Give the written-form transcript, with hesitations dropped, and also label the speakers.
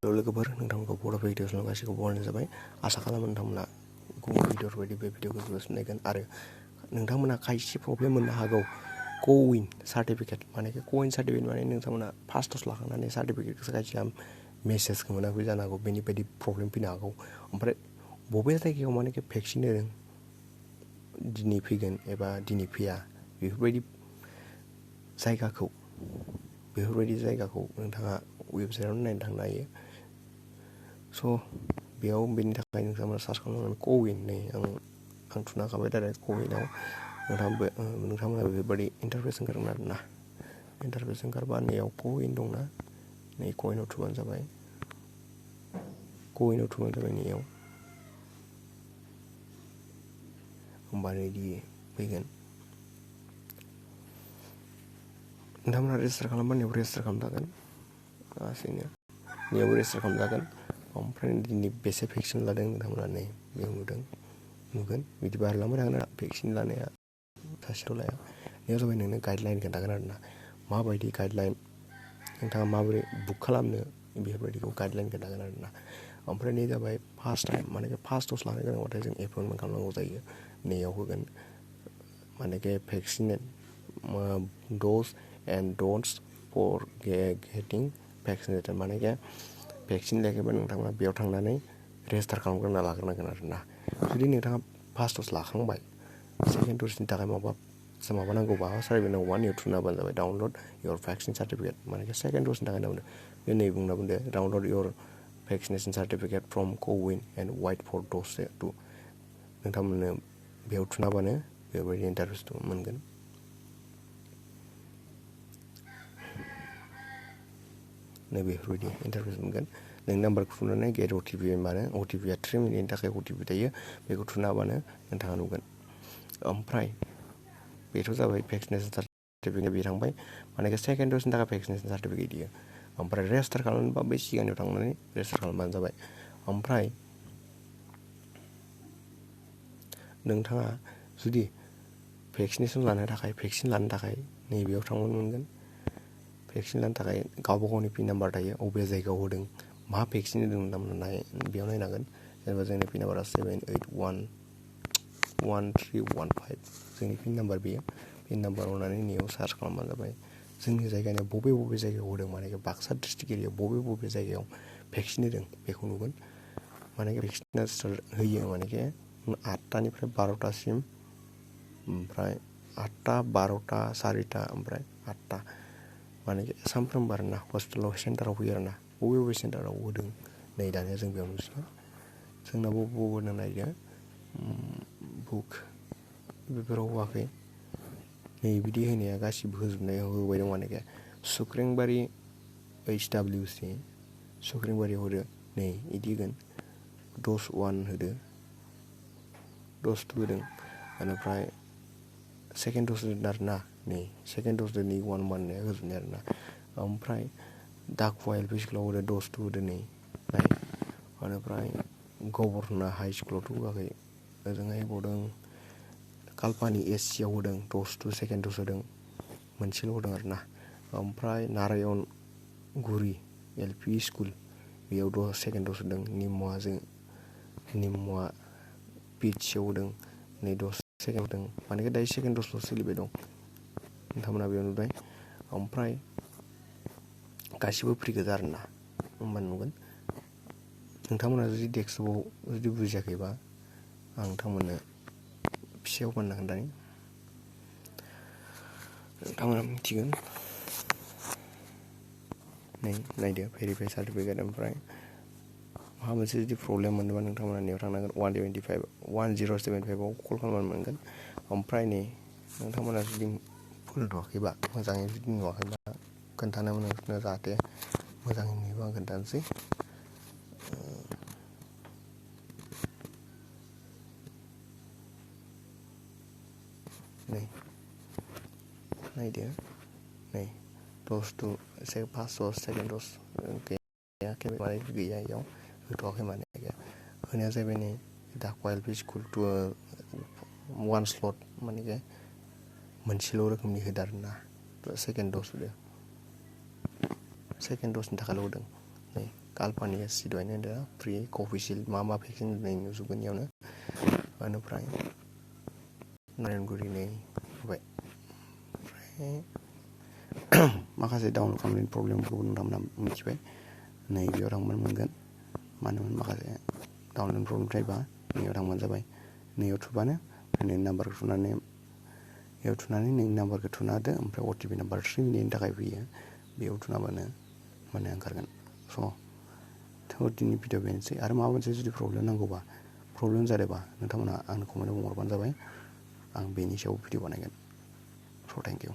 Speaker 1: लोगोफोर नोंथांमोनखौ बर' भिडिअ'स गासैखौ बरायनाय जाबाय। आसा खालामो नोंथांमोना गुबुन भिडिअ'फोर बायदि बे भिडिअ'खौ जोबोद नायगोन आरो नोंथांमोना खायसे प्रब्लेम मोननो हागौ क'विन सार्टिफिकेट माने क'विन सार्टिफिकेट माने नोंथांमोना फार्स्ट द'ज लाखांनानै सार्टिफिकेटखौ खायसेया मेसेजखौ मोनाखै जानो हागौ बेनि बायदि प्रब्लेम फैनो हागौ। ओमफ्राय बबे जायगायाव मानेकि भेक्सिन होदों दिनै फैगोन एबा दिनै फैया बेफोरबायदि जायगाखौ नोंथाङा वेबसाइटआवनो नायनो थांनो हायो। स' बेयाव बेनि थाखाय नोंथांमोना सार्च खालामनानै क'विन नै आं थुना होखाबाय डाइरेक्ट क'विनाव नोंथांमोना बेफोरबायदि इन्टारफेस ओंखारगोन आरोना। इन्टारफेस ओंखारबा नैयाव क'विन दंना नै क'विनाव थुबानो जाबाय। नैयाव होमबानो इदि फैगोन। नोंथांमोना रेजिस्टार खालामबा नैयाव रेजिस्टार खालामजागोन लासैनो नैयावबो रेजिस्टार खालामजागोन। ओमफ्राय दिनै बेसे भेक्सिन लादों नोंथांमोना नै बेयाव नुगोन बिदि बारलांबाय थागोन आरो भेक्सिन लानाया सासेयाव लाया। बेयाव जाबाय नोंनो गाइडलाइन खोन्थागोन आरोना माबायदि गाइडलाइन नोंथाङा माबोरै बुक खालामनो बेफोरबायदिखौ गाइडलाइन खोन्थागोन आरोना। ओमफ्राय नै जाबाय फार्स्ट टाइम मानेकि फार्स्ट द'ज लानो गोनांबाथाय जों एपइन्टमेन्ट खालामनांगौ जायो। नैयाव होगोन मानेकि भेक्सिनेट द'ज एन्ड ड'न्ट्स फर गेटिं भेक्सिनेटेड मानेकि भेक्सिन लायाखैबा नोंथाङा बेयाव थांनानै रेजिस्टार खालामग्रोना लाग्रोनांगोन आरोना। जुदि नोंथाङा फार्स्ट द'ज लाखांबाय सेकेन्ड द'जनि थाखाय माबा नांगौबा सार्टिफिकेट नांगौबा नैयाव थुना होबानो जाबाय डाउनलड इयर भेक्सिन सार्टिफिकेट मानेकि सेकेन्ड द'जनि थाखाय नांगौ बे नै बुंना बुंदो download your vaccination certificate from CoWIN and wait for dose two नोंथांमोननो बेयाव थुना होबानो बेबायदि इन्टारफेस मोनगोन। नै बेफोरबायदि इन्टारफेस मोनगोन। नों नाम्बारखौ थुनानै गेट अटिपि होनबानो अटिपिआ 3 मिनिटनि थाखाय अटिपि थायो बेखौ थुना होबानो नोंथाङा नुगोन। ओमफ्राय बेथ' जाबाय भेक्सिनेसन सार्टिफिकेट बे थांबाय मानेकि सेकेन्ड द'जनि थाखाय भेक्सिनेसन सार्टिफिकेट इयो। ओमफ्राय रेजिस्टार खालामनोबा बै सिगांनियाव थांनानै रेजिस्टार खालामबानो जाबाय। ओमफ्राय नोंथाङा जुदि भेक्सिन लानो थाखाय नैबेयाव थांबानो मोनगोन। भेक्सिन लानो थाखाय गावबा गावनि पिन नाम्बार थायो अबे जायगायाव होदों मा भेक्सिन होदों नोंथांमोना बेयाव नायनांगोन। जेनेबा जोंनि पिन नाम्बारा 78111315 जोंनि पिन नाम्बार बेयो पिन नाम्बार होनानै नैयाव सार्च खालामबानो जाबाय। जोंनि जायगानि बबे जायगायाव होदों मानेकि बाक्सा डिस्ट्रिक्ट एरियायाव बबे जायगायाव भेक्सिन होदों बेखौ नुगोन। मानेकि भेक्सिना होयो मानेकि 8टानिफ्राय 12टासिम ओमफ्राय 8टा 12टा 4टा ओमफ्राय 8टा मानेकि सानफ्रोमबो आरोना हस्पिटालाव सेन्टाराव फैयो आरोना बबे सेन्टाराव होदों नै दानिया जों बेयाव नुसिगोन। जोंना बबे होदों नायदो बुक बेफोराव होआखै नै बिदि होनाया गासिबो होबाय दं मानेकि सुक्रेंबारि HWC सुक्रेंबारियाव होदो नै इदि होगोन द'ज 1 होदो द'ज 2 होदों बेनिफ्राय सेकेन्ड द'ज होदों आरोना नै सेकेन्ड द'ज होदों नै 1 होननाया होजोबनाय आरोना। ओमफ्राय दाखुवा LP स्कुलाव होदो द'ज 2 होदो नै बेनिफ्राय गभर्नर हाइ स्कुलावथ' होआखै ओजोंहाय होबावदों कालपानि SCआव होदों द'ज 2 सेकेन्ड द'ज होदों मोनसेल' होदों आरोना। ओमफ्राय नारायणगुरि LP स्कुल बेयाव सेकेन्ड द'ज होदों निमुवा PHCआव होदों नै द'ज सेकेन्ड होदों मानेकि दायो सेकेन्ड द'जल' सोलिबाय दं नोंथांमोना बेयाव नुबाय। ओमफ्राय गासिबो फ्रि गोजा आरोना होमबानो नुगोन। नोंथांमोना जुदि डेस्कटपाव जुदि बुजियाखैबा आं नोंथांमोननो फिसायाव बानायना खोन्थानि नोंथांमोना मिथिगोन। नै नायदो भेरिफाइ सार्टिफिकेट ओमफ्राय माबा मोनसे जुदि प्रब्लेम मोनोबा नोंथांमोना नैयाव थांनांगोन 1075आव कल खालामबानो मोनगोन। ओमफ्राय नै नोंथांमोना जुदि खुलिथ'वाखैबा मोजाङै जुदि नुवाखैबा खोन्थानो नोंसोरनो जाहाथे मोजाङै नुयोबा आं खोन्थानोसै। नै नायदो नै द'ज 2 फार्स्ट द'ज सेकेन्ड द'ज गैया इयाव होथ'वाखै माने होनाया जाहैबाय नै दाखुवा LP स्कुल 1 स्लट मानेकि मोनसेल' रोखोमनि होदो आरोना सेकेन्ड द'ज होदो सेकेन्ड द'जनि थाखायल' होदों नै काल्पानिया दहायनो होनदों फ्रि कभिसिल्ड मा भेक्सिन होनाय नुजोबगोन इयावनो बेनिफ्राय नारायणगुरि नै होबाय ओमफ्राय माखासे डाउनलड खालामनायनि प्रब्लेमखौबो नोंथांमोना मिथिबाय नै बेयाव थांबानो मोनगोन मानोमोन माखासे डाउनलड प्रब्लेम थायोबा नैयाव थांबानो जाबाय नैयाव थुबानो नोंनि नाम्बारखौ थुनानै बेयाव थुनानै नोंनि नाम्बारखौ थुना होदो ओमफ्राय अटिपि नाम्बार 3 मिनिटनि थाखाय फैयो बेयाव थुनाबानो माने ओंखारगोन थ' दिनैनि भिडिअ बेनोसै आरो माबा मोनसे जुदि प्रब्लेम नांगौबा प्रब्लेम जादोंबा नोंथांमोना आंनो कमेन्टआव बुंहरबानो जाबाय आं बेनि सायाव भिडिअ बानायगोन स' थेंक इउ